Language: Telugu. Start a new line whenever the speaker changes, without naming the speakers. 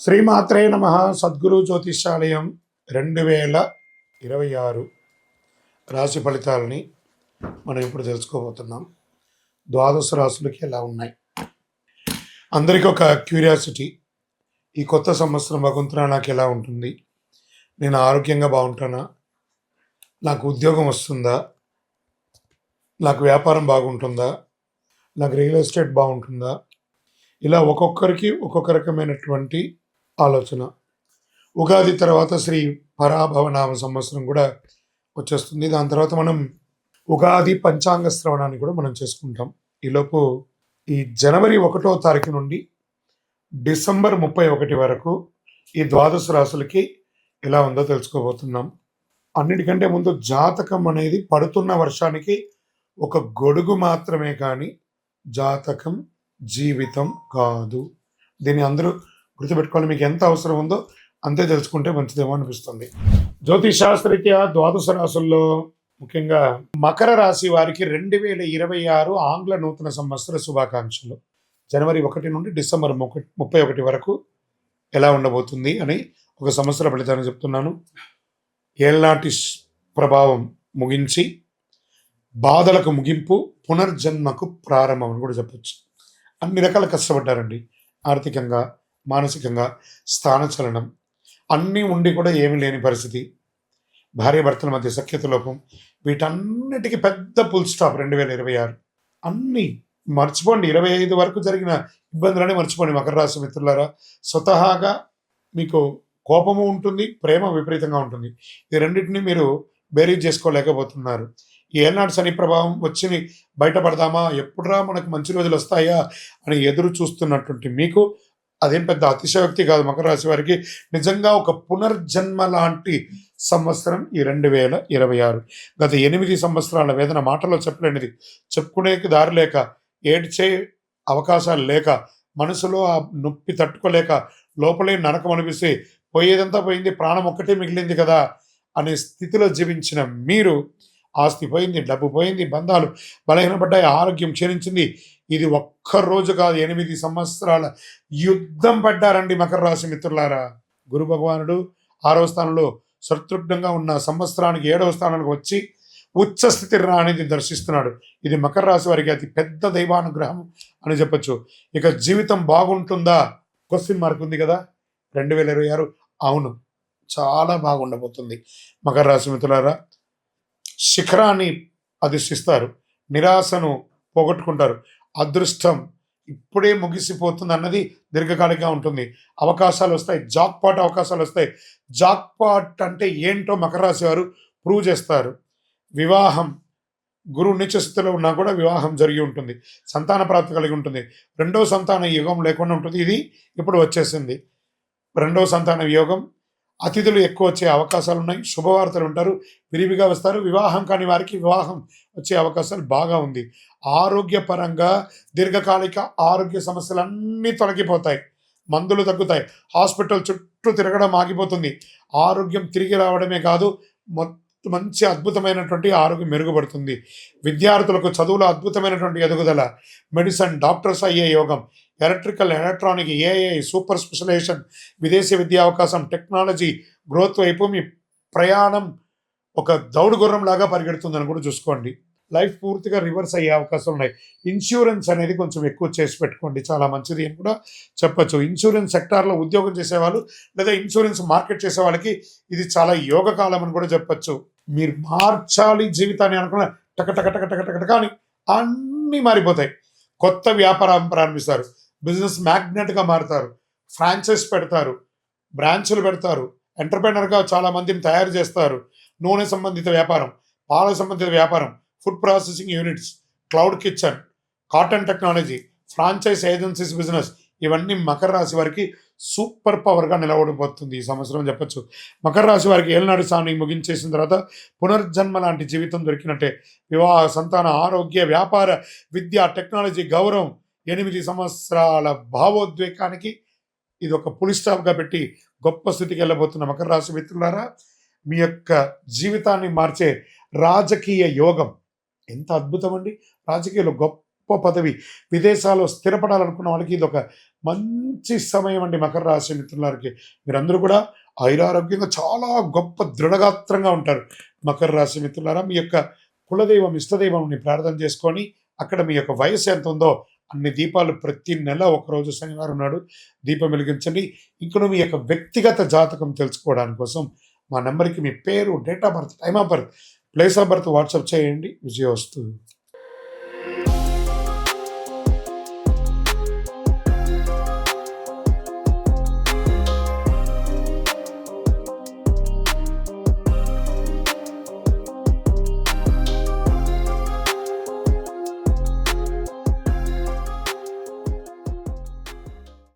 శ్రీమాత్రే నమ. సద్గురు జ్యోతిష్యాలయం 2026 రాశి ఫలితాలని మనం ఇప్పుడు తెలుసుకోబోతున్నాం. ద్వాదశ రాశులకి ఎలా ఉన్నాయి? అందరికీ ఒక క్యూరియాసిటీ, ఈ కొత్త సంవత్సరం భగవంతుడా నాకు ఎలా ఉంటుంది? నేను ఆరోగ్యంగా బాగుంటానా? నాకు ఉద్యోగం వస్తుందా? నాకు వ్యాపారం బాగుంటుందా? నాకు రియల్ ఎస్టేట్ బాగుంటుందా? ఇలా ఒక్కొక్కరికి ఒక్కొక్క రకమైనటువంటి ఆలోచన. ఉగాది తర్వాత శ్రీ పరాభవనామ సంవత్సరం కూడా వచ్చేస్తుంది. దాని తర్వాత మనం ఉగాది పంచాంగ శ్రవణాన్ని కూడా మనం చేసుకుంటాం. ఈలోపు ఈ జనవరి 1వ తారీఖు నుండి డిసెంబర్ 31 వరకు ఈ ద్వాదశ రాశులకి ఎలా ఉందో తెలుసుకోబోతున్నాం. అన్నిటికంటే ముందు జాతకం అనేది పడుతున్న వర్షానికి ఒక గొడుగు మాత్రమే, కానీ జాతకం జీవితం కాదు. దీన్ని అందరూ గుర్తుపెట్టుకోవాలి. మీకు ఎంత అవసరం ఉందో అంతే తెలుసుకుంటే మంచిదేమో అనిపిస్తుంది. జ్యోతిష్ శాస్త్రరీత్యా ద్వాదశ రాశుల్లో ముఖ్యంగా మకర రాశి వారికి 2026 ఆంగ్ల నూతన సంవత్సర శుభాకాంక్షలు. జనవరి 1 నుండి డిసెంబర్ 31 వరకు ఎలా ఉండబోతుంది అని ఒక సంవత్సర ఫలితాన్ని చెప్తున్నాను. ఏళ్నాటి ప్రభావం ముగించి బాధలకు ముగింపు, పునర్జన్మకు ప్రారంభం అని కూడా చెప్పచ్చు. అన్ని రకాల కష్టపడ్డారండి. ఆర్థికంగా, మానసికంగా, స్థానచలనం అన్నీ ఉండి కూడా ఏమీ లేని పరిస్థితి, భార్యాభర్తల మధ్య సఖ్యత లోపం, వీటన్నిటికీ పెద్ద ఫుల్ స్టాప్ 2026. అన్నీ మర్చిపోండి. 25 వరకు జరిగిన ఇబ్బందులనే మర్చిపోండి మకర రాశి మిత్రులారా. స్వతహాగా మీకు కోపము ఉంటుంది, ప్రేమ విపరీతంగా ఉంటుంది. ఈ రెండింటినీ మీరు బేరీజ్ చేసుకోలేకపోతున్నారు. ఈ ఏనాడు శని ప్రభావం వచ్చి బయటపడదామా, ఎప్పుడురా మనకు మంచి రోజులు వస్తాయా అని ఎదురు చూస్తున్నటువంటి మీకు అదేం పెద్ద అతిశయోక్తి కాదు. మకర రాశి వారికి నిజంగా ఒక పునర్జన్మ లాంటి సంవత్సరం ఈ 2026. గత 8 సంవత్సరాల వేదన మాటలో చెప్పలేనిది, చెప్పుకునే దారి లేక, ఏడ్చే అవకాశాలు లేక, మనసులో ఆ నొప్పి తట్టుకోలేక లోపలే నరకం అనిపిస్తే పోయేదంతా పోయింది, ప్రాణం ఒక్కటే మిగిలింది కదా అనే స్థితిలో జీవించిన మీరు, ఆస్తి పోయింది, డబ్బు పోయింది, బంధాలు బలహీనపడ్డాయి, ఆరోగ్యం క్షీణించింది. ఇది ఒక్కరోజు కాదు, 8 సంవత్సరాల యుద్ధం పడ్డారండి మకర రాశి మిత్రులారా. గురు భగవానుడు 6వ స్థానంలో శత్రుఘ్నంగా ఉన్న సంవత్సరానికి 7వ స్థానానికి వచ్చి ఉచ్చ స్థితి అనేది దర్శిస్తున్నాడు. ఇది మకర రాశి వారికి అతి పెద్ద దైవానుగ్రహం అని చెప్పచ్చు. ఇక జీవితం బాగుంటుందా? క్వశ్చన్ మార్క్ ఉంది కదా. 2026 అవును, చాలా బాగుండబోతుంది. మకర రాశి మిత్రులారా, శిఖరాన్ని అధిష్టిస్తారు, నిరాశను పోగొట్టుకుంటారు. అదృష్టం ఇప్పుడే ముగిసిపోతుంది అన్నది దీర్ఘకాలికంగా ఉంటుంది. అవకాశాలు వస్తాయి, జాక్పాట్ అవకాశాలు వస్తాయి. జాక్పాట్ అంటే ఏంటో మకర రాశి వారు ప్రూవ్ చేస్తారు. వివాహం, గురువు నీచ స్థితిలో ఉన్నా కూడా వివాహం జరిగి ఉంటుంది. సంతాన ప్రాప్తి కలిగి ఉంటుంది. 2వ సంతాన యోగం లేకుండా ఉంటుంది. ఇది ఇప్పుడు వచ్చేసింది 2వ సంతాన యోగం. అతిథులు ఎక్కువ వచ్చే అవకాశాలు ఉన్నాయి. శుభవార్తలు ఉంటారు, విరివిగా వస్తారు. వివాహం కాని వారికి వివాహం వచ్చే అవకాశాలు బాగా ఉంది. ఆరోగ్యపరంగా దీర్ఘకాలిక ఆరోగ్య సమస్యలన్నీ తొలగిపోతాయి, మందులు తగ్గుతాయి, హాస్పిటల్ చుట్టూ తిరగడం ఆగిపోతుంది. ఆరోగ్యం తిరిగి రావడమే కాదు, మంచి అద్భుతమైనటువంటి ఆరోగ్యం మెరుగుపడుతుంది. విద్యార్థులకు చదువులో అద్భుతమైనటువంటి ఎదుగుదల, మెడిసిన్, డాక్టర్స్ అయ్యే యోగం, electrical, electronic, AI, super specialization, విదేశీ విద్యా అవకాశం, టెక్నాలజీ గ్రోత్ వైపు మీ ప్రయాణం ఒక దౌడు గుర్రం లాగా పరిగెడుతుందని కూడా చూసుకోండి. లైఫ్ పూర్తిగా రివర్స్ అయ్యే అవకాశాలు ఉన్నాయి. ఇన్సూరెన్స్ అనేది కొంచెం ఎక్కువ చేసి పెట్టుకోండి, చాలా మంచిది అని కూడా చెప్పచ్చు. ఇన్సూరెన్స్ సెక్టార్లో ఉద్యోగం చేసేవాళ్ళు లేదా ఇన్సూరెన్స్ మార్కెట్ చేసే వాళ్ళకి ఇది చాలా యోగకాలం అని కూడా చెప్పచ్చు. మీరు మార్చాలి జీవితాన్ని అనుకున్న టక టక టక టక టక టక అని అన్నీ మారిపోతాయి. కొత్త వ్యాపారం ప్రారంభిస్తారు, బిజినెస్ మ్యాగ్నెట్గా మారుతారు, ఫ్రాంచైజ్ పెడతారు, బ్రాంచులు పెడతారు, ఎంటర్ప్రైనర్గా చాలా మందిని తయారు చేస్తారు. నూనె సంబంధిత వ్యాపారం, పాల సంబంధిత వ్యాపారం, food processing units, cloud kitchen, cotton technology, franchise agencies business, ఇవన్నీ మకర రాశి వారికి సూపర్ పవర్గా నిలబడిపోతుంది ఈ సంవత్సరం చెప్పచ్చు. మకర రాశి వారికి ఏళ్ళనాడు స్థానాన్ని ముగించేసిన తర్వాత పునర్జన్మ లాంటి జీవితం దొరికినట్టే. వివాహ, సంతాన, ఆరోగ్య, వ్యాపార, విద్య, టెక్నాలజీ, గౌరవం, 8 సంవత్సరాల భావోద్వేగానికి ఇది ఒక పులి స్టాప్గా పెట్టి గొప్ప స్థితికి వెళ్ళబోతున్న మకర రాశి మిత్రులారా, మీ యొక్క జీవితాన్ని మార్చే రాజకీయ యోగం ఎంత అద్భుతం అండి. రాజకీయాలు గొప్ప గొప్ప పదవి, విదేశాల్లో స్థిరపడాలనుకున్న వాళ్ళకి ఇదొక మంచి సమయం అండి. మకర రాశి మిత్రులారికి మీరందరూ కూడా ఆయురారోగ్యంగా చాలా గొప్ప దృఢగాత్రంగా ఉంటారు. మకర రాశి మిత్రులారా, మీ యొక్క కులదైవం, ఇష్టదైవంని ప్రార్థన చేసుకొని, అక్కడ మీ యొక్క వయసు ఎంత ఉందో అన్ని దీపాలు ప్రతి నెల ఒకరోజు శనివారం నాడు దీపం వెలిగించండి. ఇంకను మీ యొక్క వ్యక్తిగత జాతకం తెలుసుకోవడానికి కోసం మా నెంబర్‌కి మీ పేరు, date of birth, time of birth, place of birth WhatsApp చేయండి. విజయోస్తు.